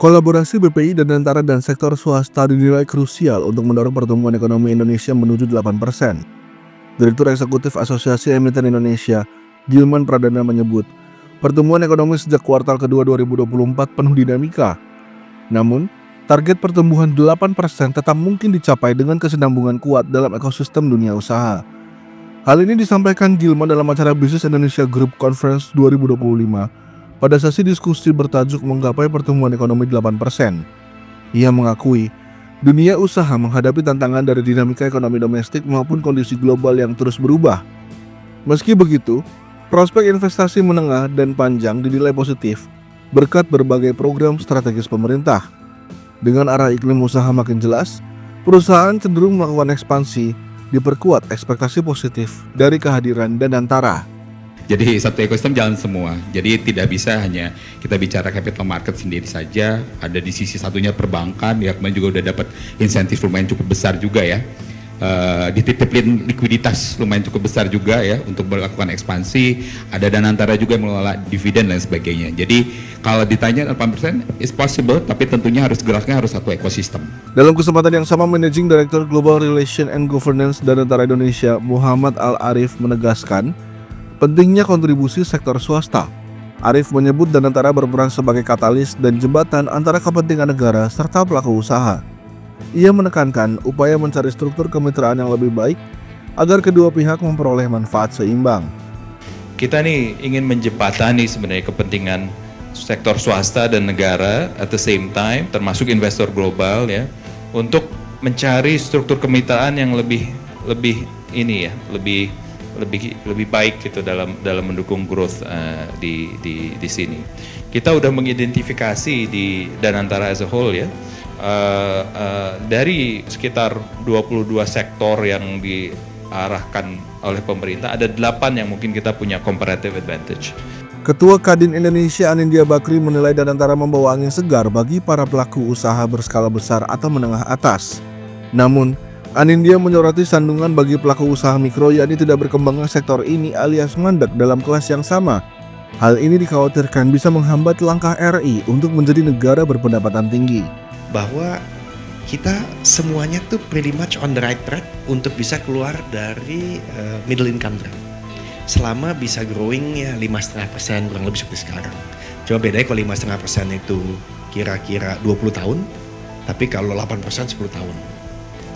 Kolaborasi BPI dan antara dan sektor swasta dinilai krusial untuk mendorong pertumbuhan ekonomi Indonesia menuju 8%. Direktur Eksekutif Asosiasi Emiten Indonesia, Gilman Pradana menyebut, pertumbuhan ekonomi sejak kuartal kedua 2024 penuh dinamika. Namun, target pertumbuhan 8% tetap mungkin dicapai dengan kesinambungan kuat dalam ekosistem dunia usaha. Hal ini disampaikan Gilman dalam acara Business Indonesia Group Conference 2025 pada sesi diskusi bertajuk menggapai pertumbuhan ekonomi 8%. Ia mengakui, dunia usaha menghadapi tantangan dari dinamika ekonomi domestik maupun kondisi global yang terus berubah. Meski begitu, prospek investasi menengah dan panjang dinilai positif berkat berbagai program strategis pemerintah. Dengan arah iklim usaha makin jelas, perusahaan cenderung melakukan ekspansi, diperkuat ekspektasi positif dari kehadiran Danantara. Jadi satu ekosistem jalan semua. Jadi tidak bisa hanya kita bicara capital market sendiri saja. Ada di sisi satunya perbankan, ya kemarin juga udah dapat insentif lumayan cukup besar juga ya. Dititipin likuiditas lumayan cukup besar juga ya untuk melakukan ekspansi. Ada Danantara juga yang mengelola dividen dan sebagainya. Jadi kalau ditanya 8% is possible, tapi tentunya geraknya harus satu ekosistem. Dalam kesempatan yang sama, Managing Director Global Relation and Governance Danantara Indonesia, Muhammad Al-Arif menegaskan pentingnya kontribusi sektor swasta. Arif menyebut Danantara berperan sebagai katalis dan jembatan antara kepentingan negara serta pelaku usaha. Ia menekankan upaya mencari struktur kemitraan yang lebih baik agar kedua pihak memperoleh manfaat seimbang. Kita nih ingin menjembatani sebenarnya kepentingan sektor swasta dan negara at the same time, termasuk investor global ya, untuk mencari struktur kemitraan yang lebih baik gitu dalam mendukung growth di sini. Kita udah mengidentifikasi di Danantara as a whole ya, dari sekitar 22 sektor yang diarahkan oleh pemerintah, ada 8 yang mungkin kita punya comparative advantage. Ketua Kadin Indonesia Anindya Bakri menilai Danantara membawa angin segar bagi para pelaku usaha berskala besar atau menengah atas. Namun, Anindya menyoroti sandungan bagi pelaku usaha mikro, yakni tidak berkembangnya sektor ini alias mandek dalam kelas yang sama. Hal ini dikhawatirkan bisa menghambat langkah RI untuk menjadi negara berpendapatan tinggi. Bahwa kita semuanya tuh pretty much on the right track untuk bisa keluar dari middle income trap. Selama bisa growing ya 5,5% kurang lebih seperti sekarang. Cuma bedanya kalau 5,5% itu kira-kira 20 tahun, tapi kalau 8% 10 tahun.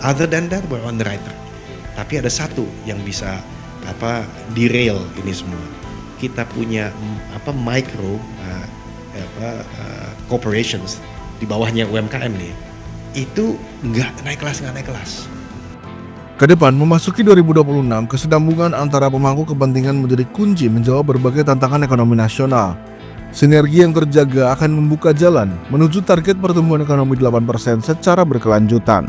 Other than that, we're on the right track. Tapi ada satu yang bisa derail ini semua. Kita punya micro corporations di bawahnya UMKM nih. Itu nggak naik kelas. Kedepan memasuki 2026, kesinambungan antara pemangku kepentingan menjadi kunci menjawab berbagai tantangan ekonomi nasional. Sinergi yang terjaga akan membuka jalan menuju target pertumbuhan ekonomi 8% secara berkelanjutan.